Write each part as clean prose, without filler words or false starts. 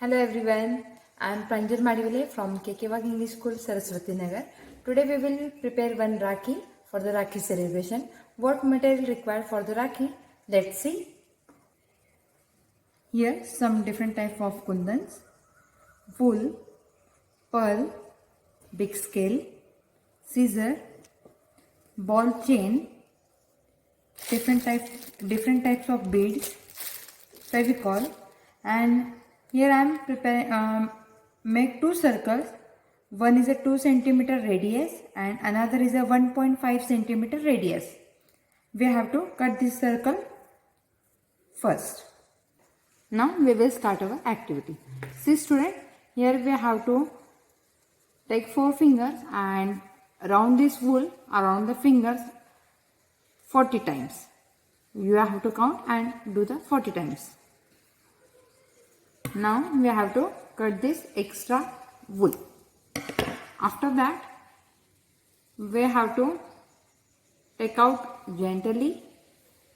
Hello everyone, I am Pranjal Madivale from KK Wag English School, Saraswati Nagar. Today we will prepare one Rakhi for the Rakhi celebration. What material required for the Rakhi? Let's see. Here some different type of kundans: wool, pearl, big scale, scissor, ball chain, different types of beads, Fevicol, and here I am preparing make two circles. One is a 2 centimeter radius and another is a 1.5 centimeter radius. We have to cut this circle first. Now we will start our activity. See student, here we have to take 4 fingers and round this wool around the fingers 40 times. You have to count and do the 40 times. Now we have to cut this extra wool. After that, we have to take out gently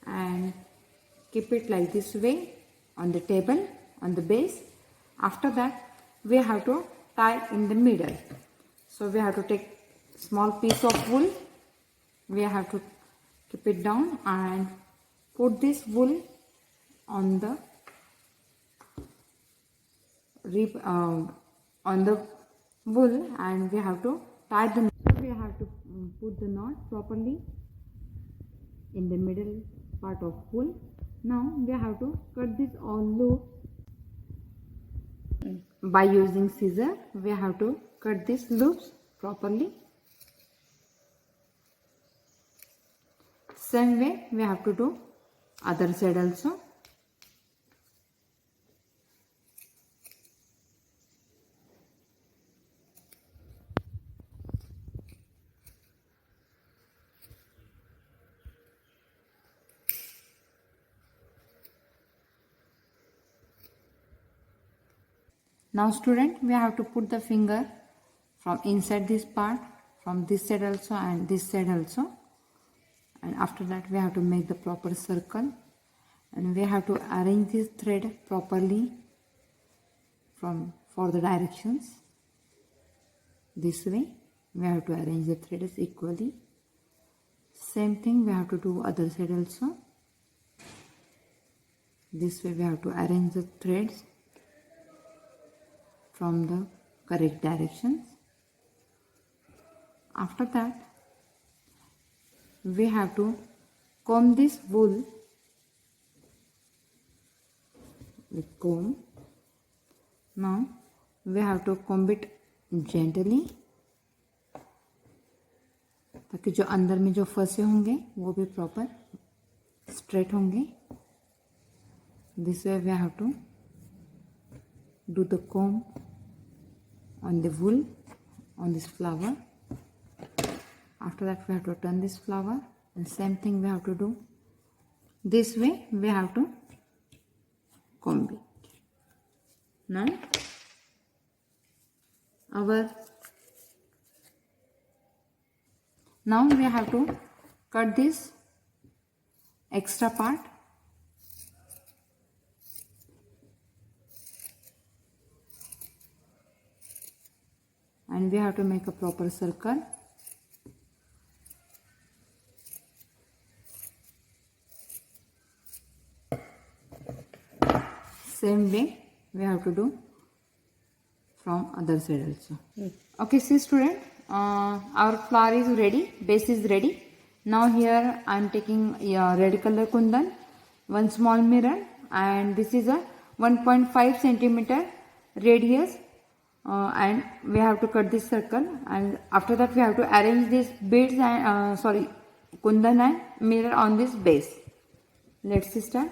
and keep it like this way on the table, on the base. After that, we have to tie in the middle. So we have to take small piece of wool. We have to keep it down and put this wool on the wool, and we have to tie the knot. We have to put the knot properly in the middle part of wool. Now we have to cut this all loops by using scissor. We have to cut these loops properly. Same way we have to do other side also. Now student, we have to put the finger from inside this part, from this side also and this side also, and after that we have to make the proper circle, and we have to arrange this thread properly for the directions. This way we have to arrange the threads equally. Same thing we have to do other side also. This way we have to arrange the threads from the correct directions. After that, we have to comb this wool with comb. Now we have to comb it gently ताकि जो अंदर में जो फंसे होंगे वो भी proper straight होंगे. This way we have to do the comb on the wool on this flower. After that we have to turn this flower, and same thing we have to do. This way we have to comb it. Now we have to cut this extra part. And we have to make a proper circle. Same way we have to do from other side also. Okay, see student, our flower is ready, base is ready. Now here I am taking a red color kundan, one small mirror, and this is a 1.5 centimeter radius. And we have to cut this circle, and after that we have to arrange these beads and kundan and mirror on this base. Let's start.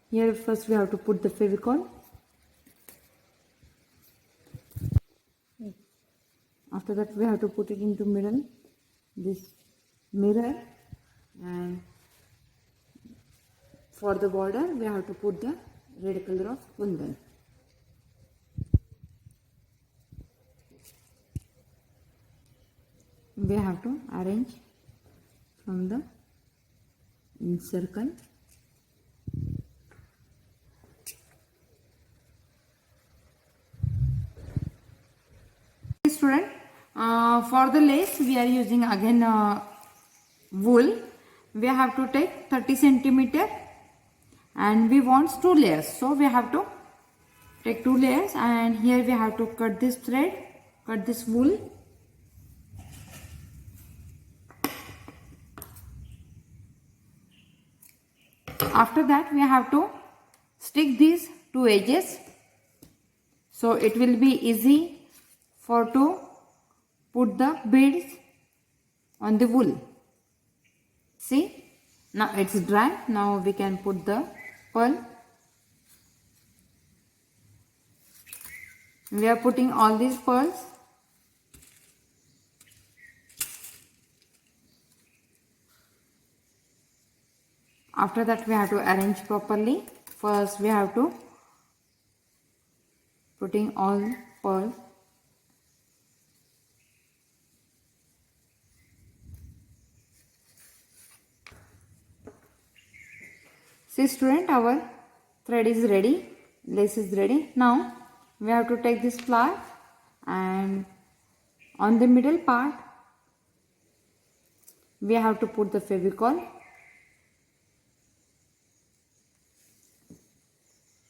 Here first we have to put the Fevicol. After that we have to put it into middle, this mirror, and for the border we have to put the red color of kundan. We have to arrange from the circle. student, for the lace we are using again wool. We have to take 30 centimeter and we want 2 layers, so we have to take 2 layers, and here we have to cut this thread, cut this wool. After that we have to stick these 2 edges, so it will be easy for to put the beads on the wool. See, now it's dry. Now we can put the pearl. We are putting all these pearls. After that we have to arrange properly. First we have to putting all pearls. See student, our thread is ready, lace is ready. Now we have to take this flower and on the middle part we have to put the Fevicol.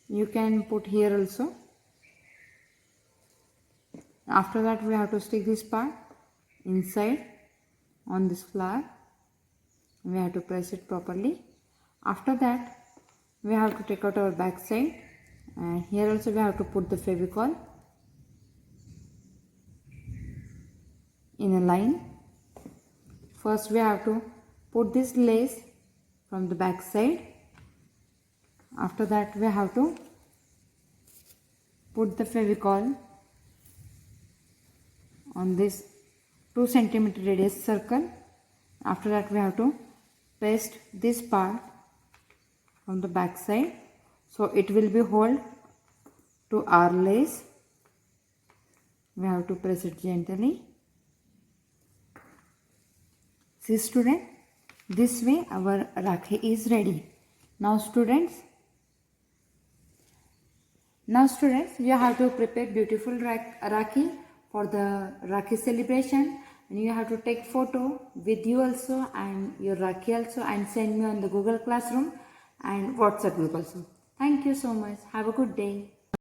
You can put here also. After that we have to stick this part inside on this flower. We have to press it properly. After that we have to take out our back side, and here also we have to put the Fevicol in a line. First we have to put this lace from the back side. After that we have to put the Fevicol on this 2 centimeter radius circle. After that we have to paste this part from the back side, so it will be hold to our lace. We have to press it gently. See student, this way our Rakhi is ready. Now students, you have to prepare beautiful Rakhi for the Rakhi celebration, and you have to take photo with you also and your Rakhi also, and send me on the Google Classroom and WhatsApp group also. Thank you so much. Have a good day.